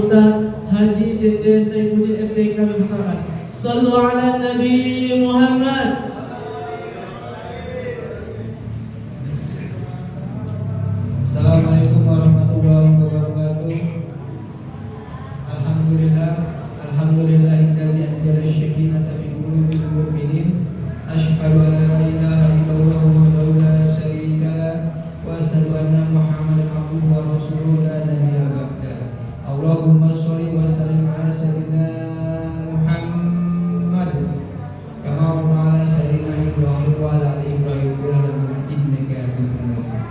Ustaz Haji JJ Saifuddin SD kami persilakan. Sallu ala Nabi Muhammad. Assalamualaikum warahmatullahi wabarakatuh. Alhamdulillahilladzi anzala asy-syakinata fi qulubil mu'minin. Asyhadu an la ilaha illallah wahdahu la syarika lah wa asyhadu anna Muhammadan abduhu wa rasuluhu la nabiyya ba'da. Allahumma shalli wa sallim ala sayyidina Muhammad kama ala sayyidina Ibrahim wa ala ali Ibrahim fil alamin innaka Hamidum Majid.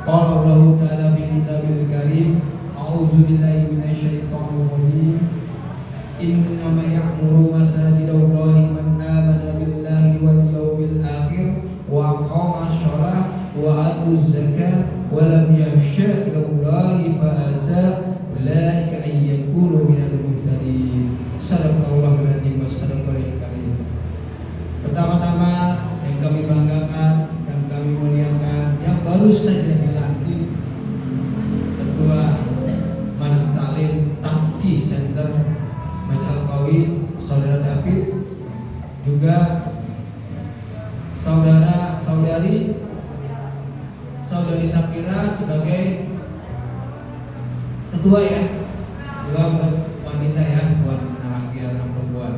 Qala Allah ta'ala fi kitabil karim, a'udzu billahi minasyaitonir rajim. Innama ya'muru masajidallahi man amana billahi wal yawmil akhir wa aqama shalah wa atu zakah wa lam yakhsha ilallahi fa asa ulaika an yakunu minal muhtadin. Sadaqallahul adzim wa sadaqal karim. Pertama-tama yang kami banggakan, yang kami muliakan, yang baru saja dilantik Ketua Masjid Taklim Tafki Center Masjid Al-Qawi, Saudara David, juga saudari Sapira sebagai ketua ya, juga buat wanita ya, buat laki dan perempuan.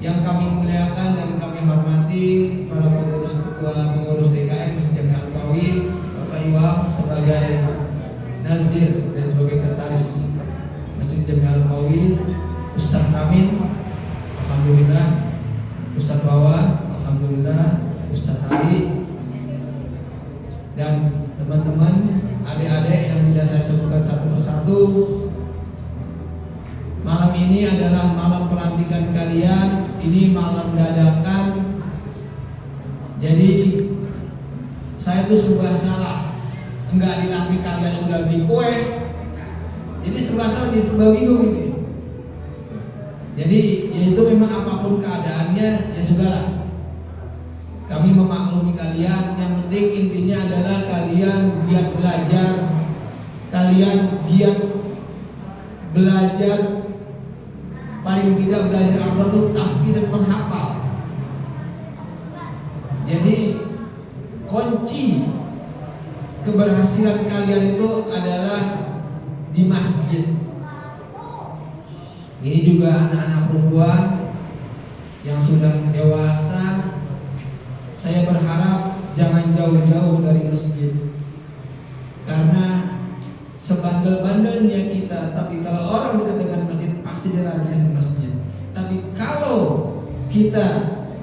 Yang kami muliakan dan kami hormati para pengurus DKM Masjid Jami Al-Qawi, Bapak Iwam sebagai nazir dan sebagai sekretaris Masjid Jami Al-Qawi, Ustaz Amin, alhamdulillah, Ustaz Wawan, alhamdulillah, Ustaz Ali, dan teman-teman, adik-adik yang tidak saya sebutkan satu persatu. Malam ini adalah malam pelantikan kalian. Ini malam dadakan. Jadi saya tuh serba salah. Enggak dilantik kalian udah beli kue. Jadi serba salah, jadi serba bingung ini. Jadi ya itu memang apapun keadaannya ya sudahlah. Kami memaklumi kalian. Yang penting intinya adalah kalian giat belajar. Kalian giat belajar, paling tidak belajar apa itu tahfidz dan menghafal. Jadi kunci keberhasilan kalian itu adalah di masjid. Ini juga anak-anak perempuan yang sudah dewasa, saya berharap jangan jauh-jauh dari masjid. Karena sebandel-bandelnya kita, tapi kalau orang dekat dengan masjid pasti dia larinya ke masjid. Tapi kalau kita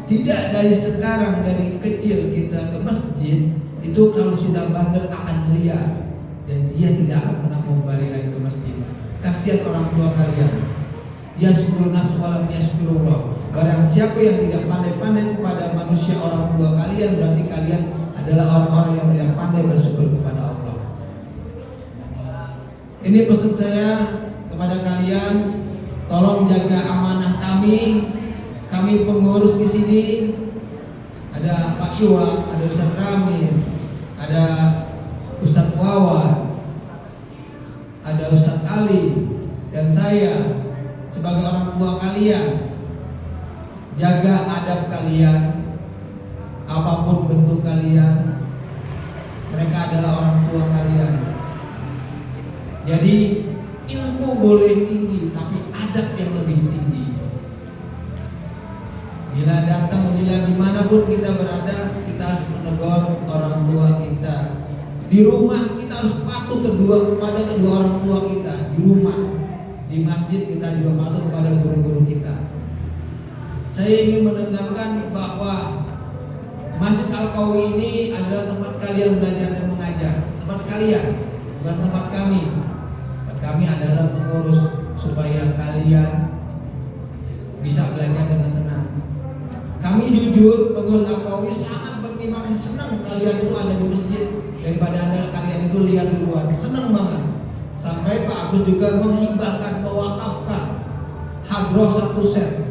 tidak dari sekarang, dari kecil kita ke masjid, itu kalau sudah bandel akan liar dan dia tidak akan pernah kembali lagi ke masjid. Kasihan orang tua kalian. Yaskurnas walam yaskurullah. Barang siapa yang tidak pandai-pandai kepada manusia orang tua kalian, berarti kalian adalah orang-orang yang tidak pandai bersyukur kepada Allah. Ini pesan saya kepada kalian, tolong jaga amanah kami. Kami pengurus di sini ada Pak Iwan, ada Ustaz Ramin, ada Ustaz Wawan, ada Ustaz Ali, dan saya sebagai orang tua kalian. Jaga adab kalian, apapun bentuk kalian, mereka adalah orang tua kalian. Jadi ilmu boleh tinggi, tapi adab yang lebih tinggi. Bila datang, bila dimanapun kita berada, kita harus menegur orang tua kita. Di rumah kita harus patuh kepada kedua orang tua kita. Di rumah, di masjid kita juga patuh kepada guru-guru kita. Saya ingin menekankan bahwa Masjid Al-Qawi ini adalah tempat kalian belajar dan mengajar. Tempat kalian, bukan tempat kami. Tempat kami adalah pengurus supaya kalian bisa belajar dengan tenang. Kami jujur, pengurus Al-Qawi sangat berterima kasih, senang kalian itu ada di masjid daripada kalian itu lihat di luar. Senang banget. Sampai Pak Agus juga menghibahkan, mewakafkan hadroh 1 set.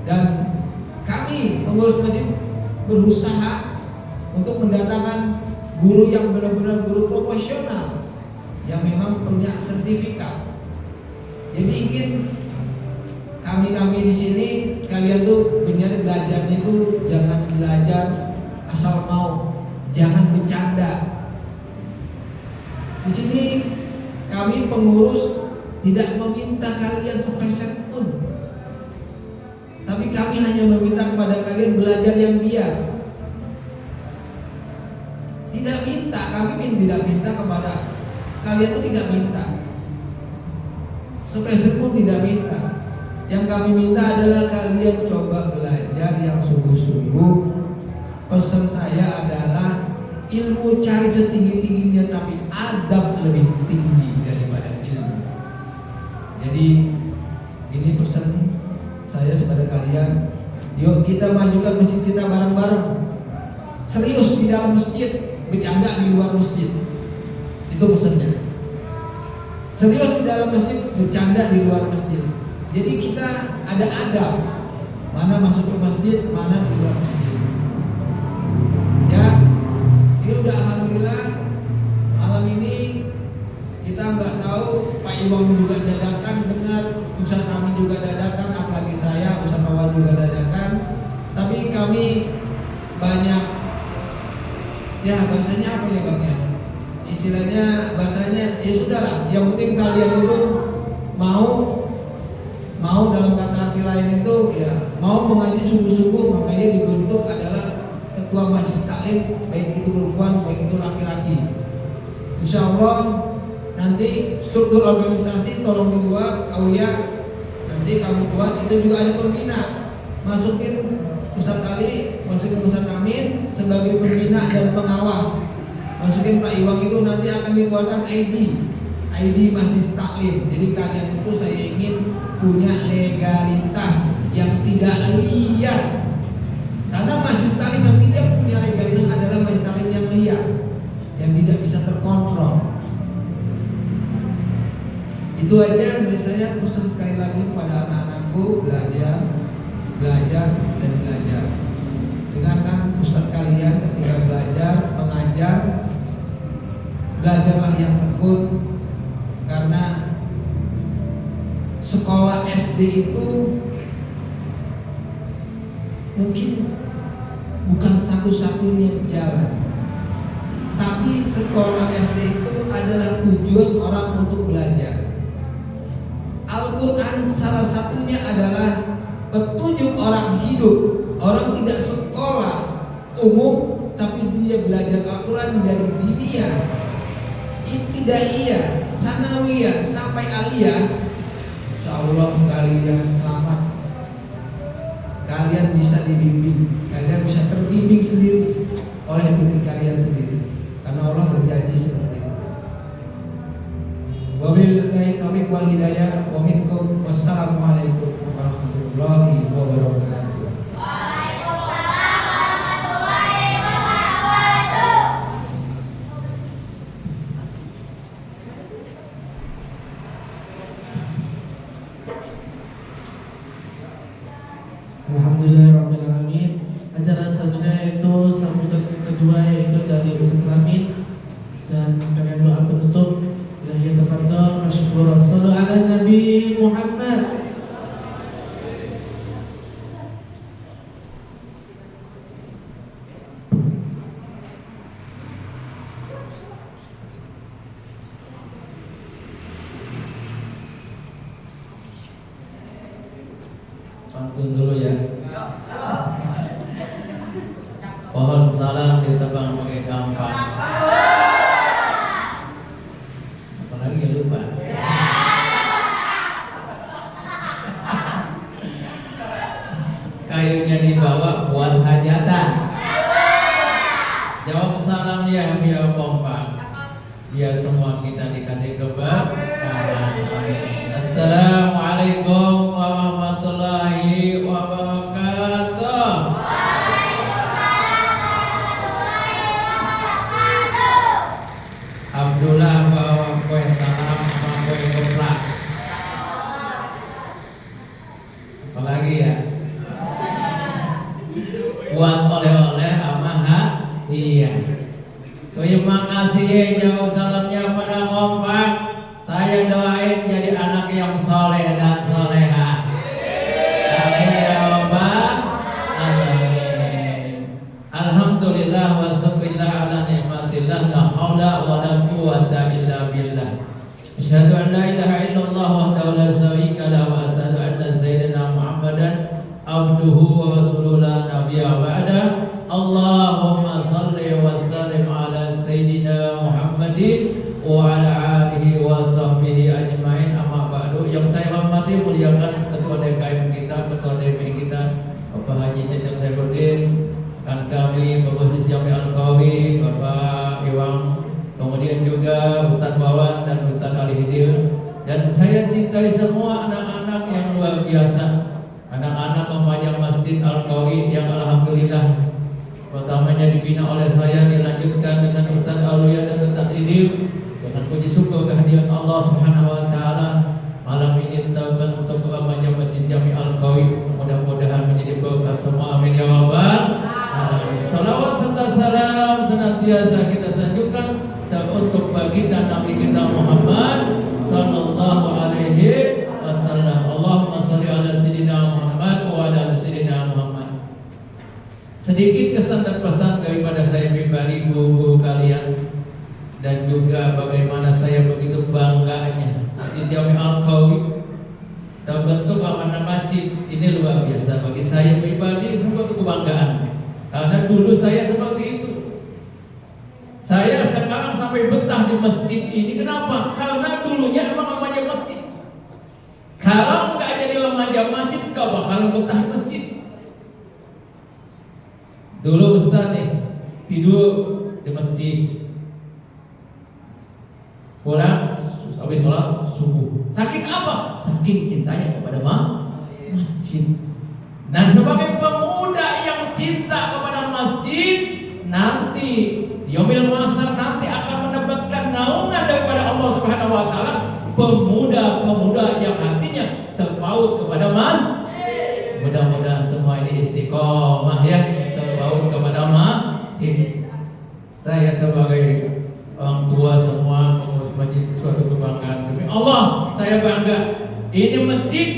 Dan kami pengurus masjid berusaha untuk mendatangkan guru yang benar-benar guru profesional yang memang punya sertifikat. Jadi ingin kami di sini kalian tuh benar belajarnya itu jangan belajar asal mau, jangan bercanda. Di sini kami pengurus tidak meminta kalian sepeser pun, tapi kami hanya meminta kepada kalian belajar yang giat. Tidak minta, kami tidak minta kepada kalian tuh tidak minta sepeser pun, tidak minta. Yang kami minta adalah kalian coba belajar yang sungguh-sungguh. Pesan saya adalah ilmu cari setinggi-tingginya, tapi adab lebih tinggi daripada ilmu. Jadi ini pesan saya kepada kalian. Yuk kita majukan masjid kita bareng-bareng. Serius di dalam masjid, bercanda di luar masjid. Itu pesannya. Serius di dalam masjid, bercanda di luar masjid. Jadi kita ada adab, mana masuk ke masjid, mana di luar masjid. Ya, ini udah alhamdulillah malam ini kita nggak tahu Pak Iwang juga dadakan dengar, Ustaz kami juga dadakan, apalagi saya, Ustaz kawan juga dadakan. Tapi kami banyak, ya bahasanya apa ya bang ya? Istilahnya bahasanya ya sudahlah, yang penting kalian itu mau dalam kata arti lain itu ya mau mengaji sungguh-sungguh, makanya dibentuk adalah ketua majelis taklim, baik itu perempuan baik itu laki-laki. Insya Allah nanti struktur organisasi tolong dibuat Aulia, nanti kamu buat itu juga ada pembina, masukin Ustaz Ali, masukin Ustaz Amin sebagai pembina dan pengawas, masukin Pak Iwang itu nanti akan dikeluarkan ID majelis taklim. Jadi kalian itu saya ingin punya legalitas yang tidak liar. Karena majelis taklim yang tidak punya legalitas adalah majelis taklim yang liar, yang tidak bisa terkontrol. Itu aja dari saya, pesan sekali lagi kepada anak-anakku, belajar dan belajar. Dengarkan ustadz kalian ketika belajar, mengajar, belajarlah yang tekun. Karena sekolah SD itu mungkin bukan satu-satunya jalan, tapi sekolah SD itu adalah tujuan orang untuk belajar. Al-Quran salah satunya adalah petunjuk orang hidup. Orang tidak sekolah umum, tapi dia belajar Al-Quran dari diniyah, ibtidaiyah, sanawiyah sampai aliyah. Insyaallah kalian selamat. Kalian bisa dibimbing, kalian bisa terbimbing sendiri oleh diri kalian sendiri, karena Allah berjanji seperti itu. Wabillahi taufiq wal hidayah wa minkum. Wassalamualaikum warahmatullahi wabarakatuh. Alhamdulillahirrahmanirrahim. Acara selanjutnya yaitu sambutan kedua, yaitu dari Ustaz Amin, dan sekalian doa penutup. Ilahi tafadhal masykur. Shallu ala Nabi Muhammad. Pantun dulu ya. Pohon salam ditebang pakai gampang. Apalagi ya lupa. Kayunya dibawa buat hajatan. Jawab salam ya biar kompak. Biar semua kita dikasih keberkahan. Amin. Assalamualaikum warahmatullahi wabarakatuh. Abdullah bawa kue talam sama kue geplak. Apalagi ya? Buat oleh-oleh sama iya. Terima kasih ya, jawab salamnya pada kompak. doain jadi anak yang soleh dan soleha. Amin ya rabbal alamin. Alhamdulillah wa syukurillah ala nikmatillah la haula wa la quwwata illa billah. Asyhadu an la ilaha illallah wahdahu la syarika lahu wa asyhadu anna sayyidina Muhammadan abduhu wa rasuluhu la nabiyya ba'da. Allahumma salli wa sallim ala sayyidina Muhammadin wa ala alihi wa sahbihi ajmain, amma ba'du. Yang saya hormati muliakan Ketua DKM kita, Ketua DPI kita, Bapak Haji Cecep Saifuddin, kan kami Bapak Jami Al-Qawi, Bapak Iwang, kemudian juga Ustaz Bawan dan Ustaz Ali Hidir. Dan saya cintai semua anak-anak yang luar biasa, anak-anak remaja Masjid Al-Qawi yang alhamdulillah pertamanya dibina oleh saya, dilanjutkan dengan Ustaz Aluya dan Ustaz Hidir. Dengan puji syukur kehadiran Allah Subhanahu wa taala, malam ini taubat untuk remaja Masjid Jami Al-Qawi, mudah-mudahan menjadi berkah semua. Amin ya rabbal alamin. Salawat serta salam senantiasa kita sanjungkan untuk baginda Nabi kita Muhammad sallallahu alaihi wasallam. Allahumma shalli ala sayyidina Muhammad wa ala sayyidina Muhammad. Sedikit kesan dan pesan daripada saya pribadi, guru kalian, dan juga bagaimana saya begitu bangganya Masjid Jami Al-Qawi terbentuk amanah masjid ini luar biasa bagi saya pribadi, sebuah kebanggaan. Karena dulu saya seperti itu. Saya sekarang sampai betah di masjid ini. Kenapa? Karena dulunya emang remaja masjid. Kalau nggak jadi remaja masjid, nggak bakal betah di masjid. Dulu Ustaz nih tidur di masjid, pulang habis sholat subuh. Saking apa? Saking cintanya kepada masjid. Nah, sebagai pemuda yang cinta kepada masjid, nanti yaumil mahsyar nanti akan mendapatkan naungan daripada Allah Subhanahu wa taala, pemuda-pemuda yang hatinya terpaut kepada masjid. Mudah-mudahan semua ini istiqomah ya, terpaut kepada masjid. Saya sebagai orang tua semua pengurus masjid suatu kebanggaan. Demi Allah saya bangga. Ini masjid,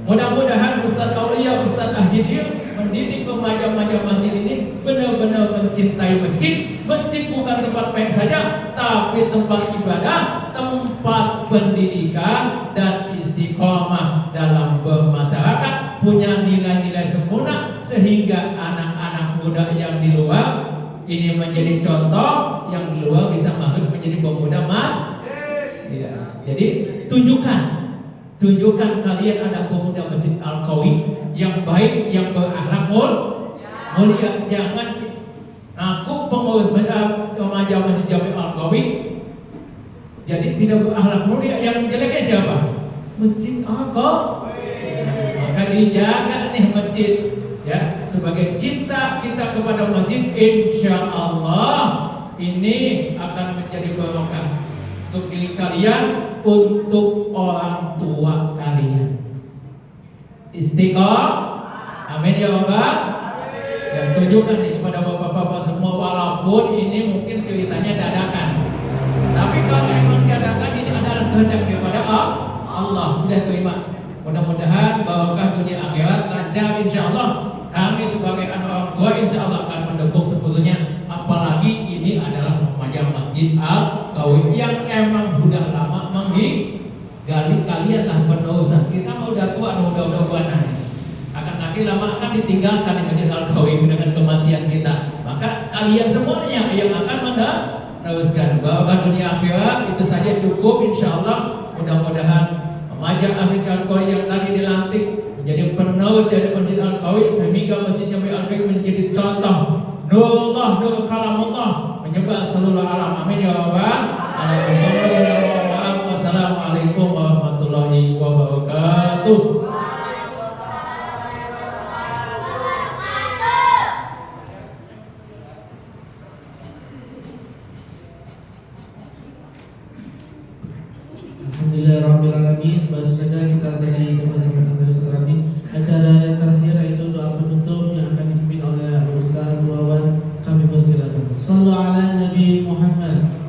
mudah-mudahan Ustaz Aulia, Ustaz Ahidir mendidik remaja-remaja masjid ini benar-benar mencintai masjid. Masjid bukan tempat main saja, tapi tempat ibadah, tempat pendidikan dan istiqomah dalam bermasyarakat, punya nilai-nilai sempurna sehingga anak-anak muda yang di luar ini menjadi contoh, yang di luar bisa masuk menjadi pemuda ya. Jadi tunjukkan kalian ada pemuda Masjid Al-Qawi yang baik, yang berakhlak mulia. Jangan aku pengurus remaja Masjid Jami Al-Qawi jadi tidak berakhlak mulia. Yang jeleknya siapa? Masjid Al-Qawi. Maka dijaga nih masjid ya, sebagai cinta kita kepada masjid, insya Allah ini akan menjadi barokah untuk diri kalian, untuk orang tua kalian. Istiqomah, amin ya rabbal. Dan tunjukkan nih kepada bapak-bapak semua, walaupun ini mungkin ceritanya dadakan, tapi kalau emang dadakan ini adalah kehendak daripada Allah, udah terima. Mudah-mudahan barokah dunia akhirat, lancar insya Allah. Kami sebagai anak orang tua insya Allah akan mendukung sepenuhnya. Apalagi ini adalah remaja Masjid Al-Qawi yang emang sudah lama menggali kalian lah penerusan. Kita mau udah tua, udah buanan. Akan nanti lama akan ditinggalkan di Masjid Al-Qawi dengan kematian kita. Maka kalian semuanya yang akan meneruskan. Barokah dunia akhirat, itu saja cukup insya Allah. Mudah-mudahan remaja Masjid Al-Qawi yang tadi dilantik menjadi penerus dari Masjid Al-Qawi, sehingga Masjid Jami Al-Qawi menjadi contoh nurullah, nur kalamullah menyebar seluruh alam. Amin ya rabbal alamin. Wassalamualaikum warahmatullahi wabarakatuh. Alhamdulillahirrahmanirrahim. Baru saja kita tadi bersama dengan Ustaz Rafi. Acara yang terakhir yaitu doa penutup yang akan dipimpin oleh Ustaz Wawan. Kami persilakan. Shallu ala Nabi Muhammad.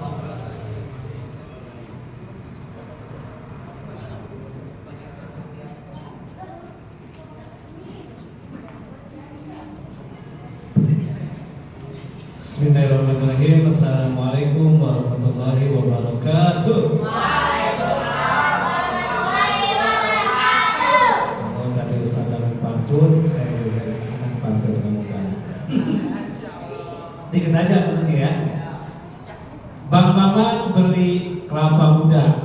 Bismillahirrahmanirrahim. Assalamualaikum warahmatullahi wabarakatuh. Kalau tadi Ustaz dalam pantun, saya juga akan pantun kamu-kamu. Dikit aja pantun ya. Bang Mamat beli kelapa muda,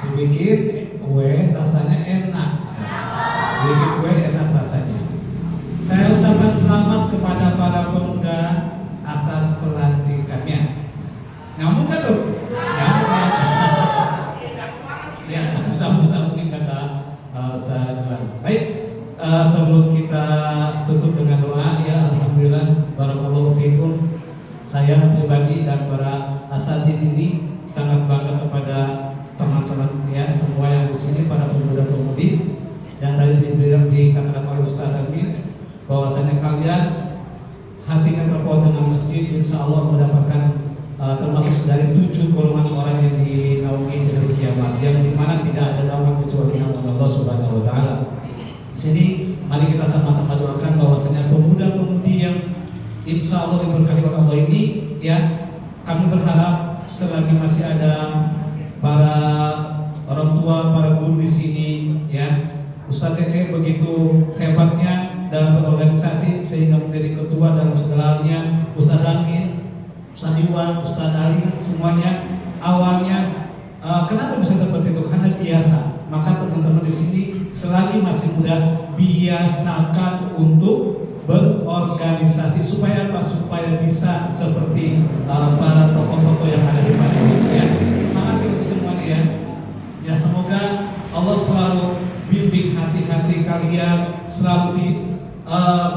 dibikin kue rasanya enak. Dibikin kue enak rasanya. Saya ucapkan selamat kepada para pemuda atas pelantikannya. Nyambung kan tuh? Nyambung. Ya, sambung-sambungin kata Ustaz Iwan. Baik, sebelum kita tutup dengan doa, ya alhamdulillah, barakallahu fikum. Saya pribadi dan para asatidz ini sangat bangga kepada teman-teman ya semua yang di sini, para pemuda-pemudi. Dan tadi dikatakan oleh Ustaz Amin bahwasanya kalian hatinya terpaut dengan masjid, insya Allah mendapatkan termasuk dari 7 golongan orang yang dinaungi di hari kiamat, yang dimana tidak ada naungan kecuali naungan Allah Subhanahu Wa Taala. Di sini mari kita sama-sama doakan bahwasanya pemuda-pemudi yang insya Allah diberkahi oleh Allah ini, ya kami berharap selagi masih ada para orang tua, para guru di sini, ya Ustaz Cece begitu hebatnya dalam berorganisasi sehingga menjadi ketua dalam segala halnya, Ustaz Amin, Ustaz Iwan, Ustaz Ali, semuanya awalnya kenapa bisa seperti itu? Karena biasa. Maka teman-teman di sini selagi masih muda biasakan untuk berorganisasi supaya apa? Supaya bisa seperti para tokoh-tokoh yang ada di Padang ya. Semangat untuk semuanya ya. Ya semoga Allah selalu bimbing hati-hati kalian, selalu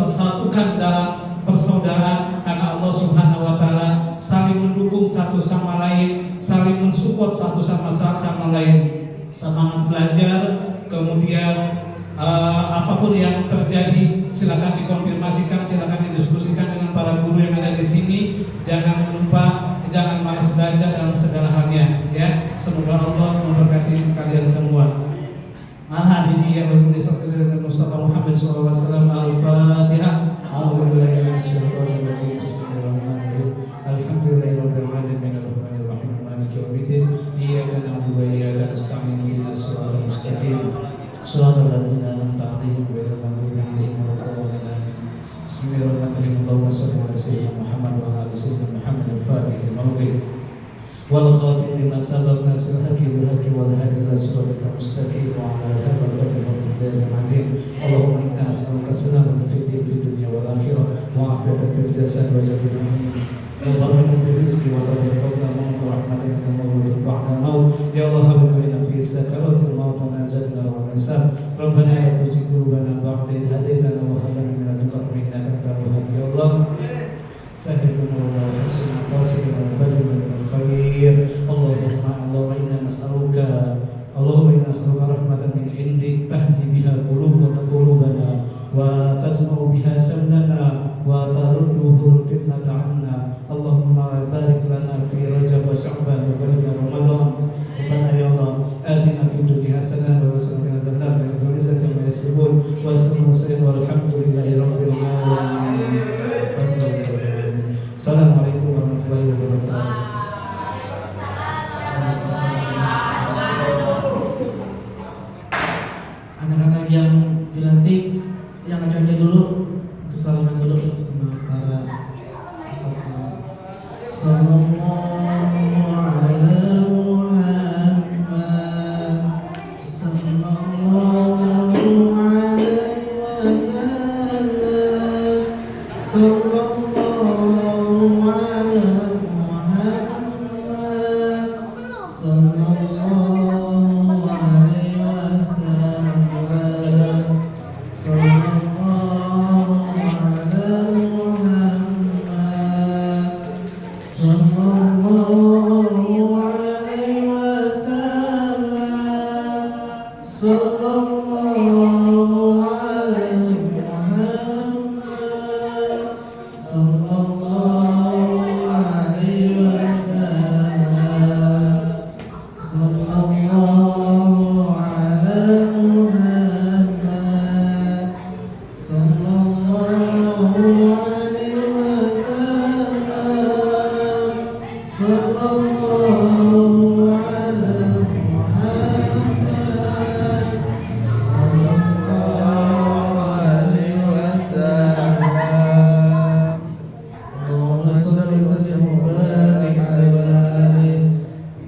bersatukan dalam persaudaraan karena Allah Subhanahu Wa Taala, saling mendukung satu sama lain, saling mensupport satu sama lain. Semangat belajar, kemudian apapun yang terjadi silakan dikonfirmasikan, silakan didiskusikan dengan para guru yang ada di sini. Jangan lupa, jangan malas belajar dalam segala halnya ya. Semoga Allah memberkati kalian semua. Al-Hadidiyah wa Nabi Mustafa Muhammad sallallahu alaihi wasallam. Al-Fatihah. A'udzubillahi minasyaitonir rajim. Bismillahirrahmanirrahim. Alhamdulillahirabbil alamin arrahmanir rahim maliki yaumiddin. Iyyaka na'budu wa iyyaka nasta'in. Ihdinas siratal mustaqim. Shiratal ladzina an'amta 'alaihim ghairil maghdubi 'alaihim waladdallin. Bismillahirrahmanirrahim. Allahumma shalli 'ala sayyidina Muhammad wa 'ala ali sayyidina Muhammad al-Fatih al-Mawlid. والخاتم لما سبق ناصر الحق بالحق والهادي الى صراطك المستقيم وعلى اله وصحبه العظيم. اللهم انا نسالك السلامه في الدين في الدنيا والاخره وعافيه في الجسد وجبر الامين وبركه في الرزق وتوفيق قبل الموت ورحمتك كما وجدت بعد الموت. يا الله هب لنا في سكرات الموت وما زدنا وما نساب. ربنا لا تزغ قلوبنا بعد إذ هديتنا وهب لنا من لدنك رحمة إنك أنت الوهاب. يا الله سهل لنا وحسن قاصدنا وبلغنا من الخير. اللهم إنا نسألك رحمة من عندك تهدي بها قلوبنا وتسمع بها سمننا وترده الفتنة عنا. اللهم بارك لنا في رجب وشعبان وبلغنا رمضان. ربنا يا الله آتنا في الدنيا حسنة وقنا عذاب النار. برزقك ما يسرون وسلم والحمد لله رب العالمين. Assalamualaikum warahmatullahi wabarakatuh. Anak-anak yang dilantik, yang laki-laki dulu, untuk salaman dulu sama para ustaz. Sallallahu ala Muhammad, sallallahu alaihi wasallam, sallallahu ala Muhammad, sallallahu alaihi wasallam, sallallahu ala Muhammad, sallallahu alaihi wasallam,